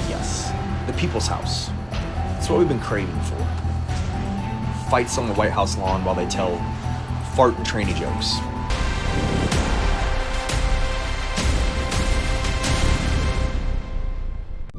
Yes. The People's House. It's what we've been craving for. Fights on the White House lawn while they tell fart and tranny jokes.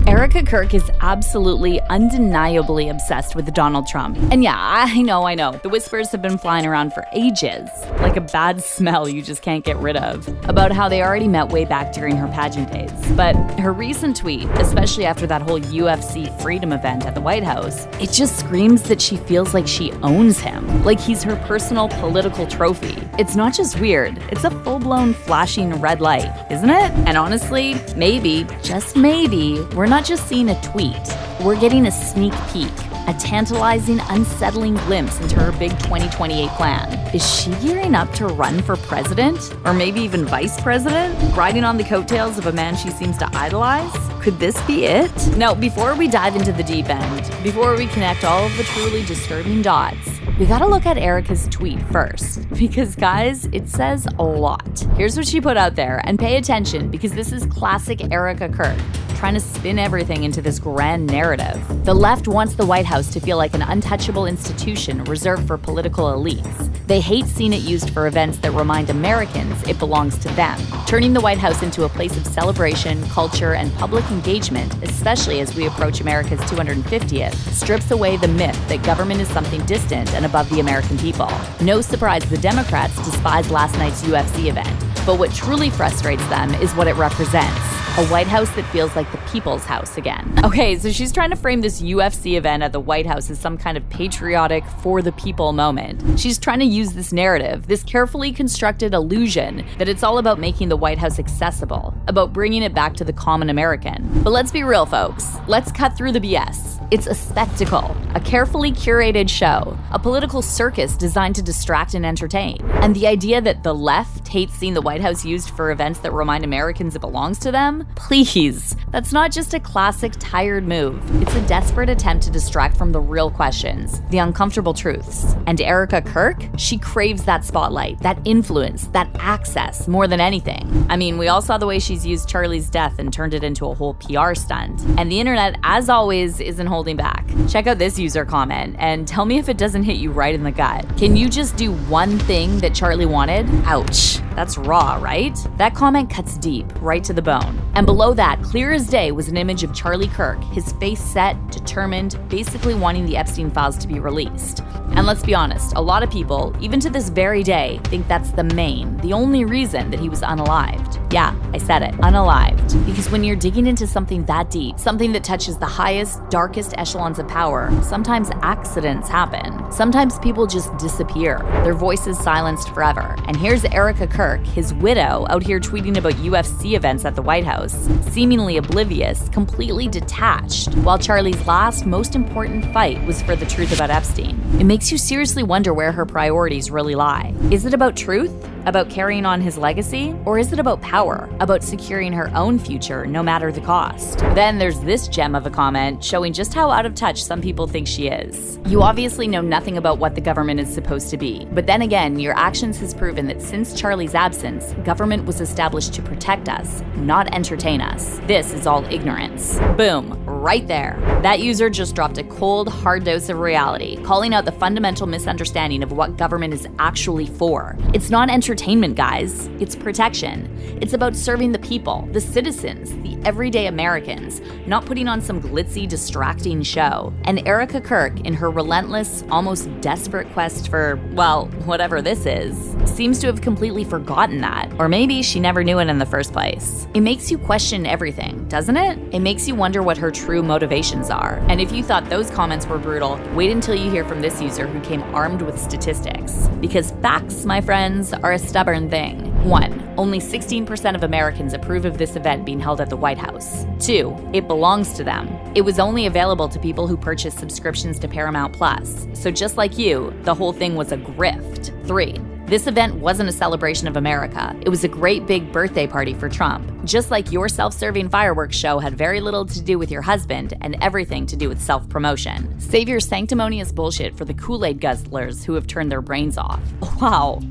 Erika Kirk is absolutely, undeniably obsessed with Donald Trump. And yeah, I know. The whispers have been flying around for ages, like a bad smell you just can't get rid of, about how they already met way back during her pageant days. But her recent tweet, especially after that whole UFC Freedom event at the White House, it just screams that she feels like she owns him, like he's her personal political trophy. It's not just weird, it's a full-blown flashing red light, isn't it? And honestly, maybe, just maybe, we're not just seeing a tweet. We're getting a sneak peek, a tantalizing, unsettling glimpse into her big 2028 plan. Is she gearing up to run for president? Or maybe even vice president? Riding on the coattails of a man she seems to idolize? Could this be it? Now, before we dive into the deep end, before we connect all of the truly disturbing dots, we gotta look at Erika's tweet first, because guys, it says a lot. Here's what she put out there, and pay attention because this is classic Erika Kirk, trying to spin everything into this grand narrative. The left wants the White House to feel like an untouchable institution reserved for political elites. They hate seeing it used for events that remind Americans it belongs to them. Turning the White House into a place of celebration, culture, and public engagement, especially as we approach America's 250th, strips away the myth that government is something distant and above the American people. No surprise the Democrats despise last night's UFC event, but what truly frustrates them is what it represents. A White House that feels like the people's house again. Okay, so she's trying to frame this UFC event at the White House as some kind of patriotic, for the people moment. She's trying to use this narrative, this carefully constructed illusion, that it's all about making the White House accessible, about bringing it back to the common American. But let's be real, folks. Let's cut through the BS. It's a spectacle, a carefully curated show, a political circus designed to distract and entertain. And the idea that the left hates seeing the White House used for events that remind Americans it belongs to them? Please, that's not just a classic tired move. It's a desperate attempt to distract from the real questions, the uncomfortable truths. And Erika Kirk, she craves that spotlight, that influence, that access more than anything. I mean, we all saw the way she's used Charlie's death and turned it into a whole PR stunt. And the internet, as always, isn't holding back. Check out this user comment and tell me if it doesn't hit you right in the gut. Can you just do one thing that Charlie wanted? Ouch. That's raw, right? That comment cuts deep, right to the bone. And below that, clear as day, was an image of Charlie Kirk, his face set, determined, basically wanting the Epstein files to be released. And let's be honest, a lot of people, even to this very day, think that's the only reason that he was unalived. Yeah, I said it, unalived. Because when you're digging into something that deep, something that touches the highest, darkest echelons of power, sometimes accidents happen. Sometimes people just disappear, their voices silenced forever. And here's Erika Kirk, his widow, out here tweeting about UFC events at the White House, seemingly oblivious, completely detached, while Charlie's last, most important fight was for the truth about Epstein. It makes you seriously wonder where her priorities really lie. Is it about truth? About carrying on his legacy? Or is it about power? About securing her own future, no matter the cost? Then there's this gem of a comment showing just how out of touch some people think she is. You obviously know nothing about what the government is supposed to be. But then again, your actions has proven that since Charlie's absence, government was established to protect us, not entertain us. This is all ignorance. Boom, right there. That user just dropped a cold, hard dose of reality, calling out the fundamental misunderstanding of what government is actually for. It's not entertainment, guys. It's protection. It's about serving the people, the citizens, the everyday Americans, not putting on some glitzy, distracting show. And Erika Kirk, in her relentless, almost desperate quest for, well, whatever this is, seems to have completely forgotten that. Or maybe she never knew it in the first place. It makes you question everything, doesn't it? It makes you wonder what her true motivations are. And if you thought those comments were brutal, wait until you hear from this user who came armed with statistics. Because facts, my friends, are a stubborn thing. 1. Only 16% of Americans approve of this event being held at the White House. 2. It belongs to them. It was only available to people who purchased subscriptions to Paramount Plus. So just like you, the whole thing was a grift. 3. This event wasn't a celebration of America. It was a great big birthday party for Trump. Just like your self-serving fireworks show had very little to do with your husband and everything to do with self-promotion. Save your sanctimonious bullshit for the Kool-Aid guzzlers who have turned their brains off.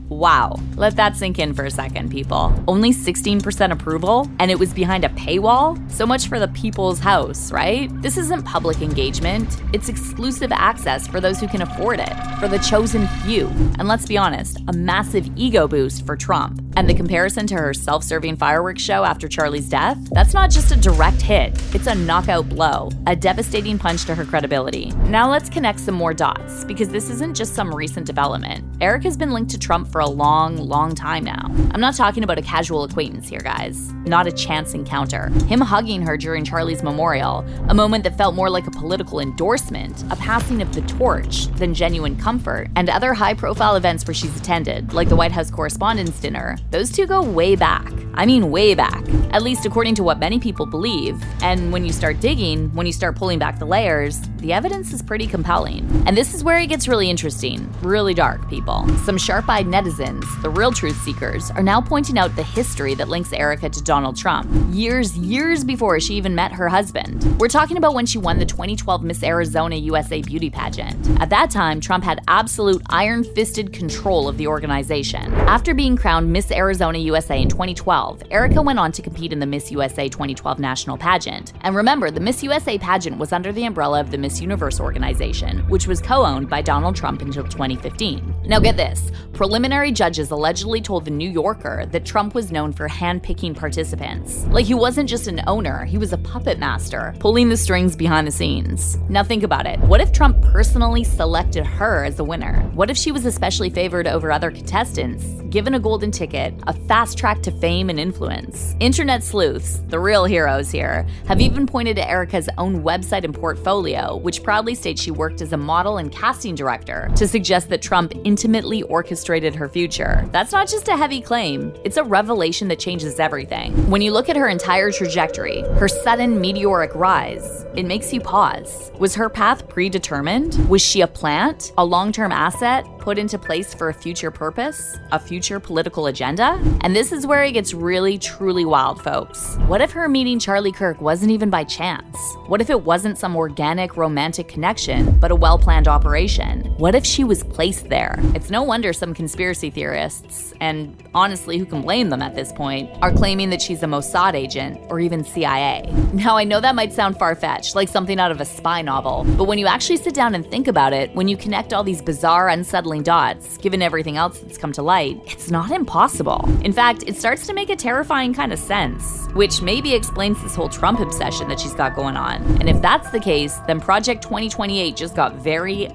Wow. Let that sink in for a second, people. Only 16% approval, and it was behind a paywall? So much for the people's house, right? This isn't public engagement. It's exclusive access for those who can afford it, for the chosen few. And let's be honest, a massive ego boost for Trump. And the comparison to her self-serving fireworks show after Charlie's death? That's not just a direct hit, it's a knockout blow, a devastating punch to her credibility. Now let's connect some more dots, because this isn't just some recent development. Erika's been linked to Trump for a long time now. I'm not talking about a casual acquaintance here, guys. Not a chance encounter. Him hugging her during Charlie's memorial, a moment that felt more like a political endorsement, a passing of the torch than genuine comfort, and other high-profile events where she's attended, like the White House Correspondents' Dinner. Those two go way back. I mean way back. At least according to what many people believe. And when you start digging, when you start pulling back the layers, the evidence is pretty compelling. And this is where it gets really interesting, really dark, people. Some sharp-eyed netizens, the real truth seekers, are now pointing out the history that links Erika to Donald Trump, years before she even met her husband. We're talking about when she won the 2012 Miss Arizona USA beauty pageant. At that time, Trump had absolute iron-fisted control of the organization. After being crowned Miss Arizona USA in 2012, Erika went on to compete in the Miss USA 2012 national pageant. And remember, the Miss USA pageant was under the umbrella of the Miss Universe organization, which was co-owned by Donald Trump until 2015. Now get this, preliminary judges allegedly told The New Yorker that Trump was known for handpicking participants. Like he wasn't just an owner, he was a puppet master, pulling the strings behind the scenes. Now think about it, what if Trump personally selected her as the winner? What if she was especially favored over other contestants, given a golden ticket, a fast track to fame and influence? Internet sleuths, the real heroes here, have even pointed to Erika's own website and portfolio, which proudly states she worked as a model and casting director, to suggest that Trump intimately orchestrated her future. That's not just a heavy claim, it's a revelation that changes everything. When you look at her entire trajectory, her sudden meteoric rise, it makes you pause. Was her path predetermined? Was she a plant, a long-term asset, put into place for a future purpose, a future political agenda? And this is where it gets really, truly wild, folks. What if her meeting Charlie Kirk wasn't even by chance? What if it wasn't some organic, romantic connection, but a well-planned operation? What if she was placed there? It's no wonder some conspiracy theorists, and honestly, who can blame them at this point, are claiming that she's a Mossad agent or even CIA. Now, I know that might sound far-fetched, like something out of a spy novel, but when you actually sit down and think about it, when you connect all these bizarre, unsettling dots, given everything else that's come to light, it's not impossible. In fact, it starts to make a terrifying kind of sense, which maybe explains this whole Trump obsession that she's got going on. And if that's the case, then Project 2028 just got very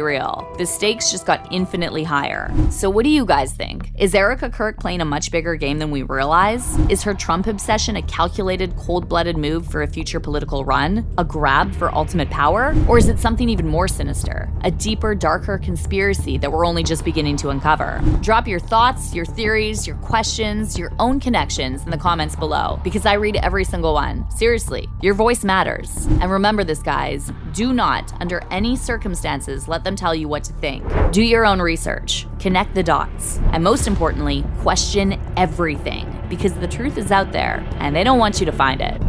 real. The stakes just got infinitely higher. So what do you guys think? Is Erika Kirk playing a much bigger game than we realize? Is her Trump obsession a calculated, cold-blooded move for a future political run? A grab for ultimate power? Or is it something even more sinister? A deeper, darker conspiracy that we're only just beginning to uncover? Drop your thoughts, your theories, your questions, your own connections in the comments below, because I read every single one. Seriously, your voice matters. And remember this, guys, do not, under any circumstances, let them tell you what to think. Do your own research, connect the dots, and most importantly, question everything, because the truth is out there and they don't want you to find it.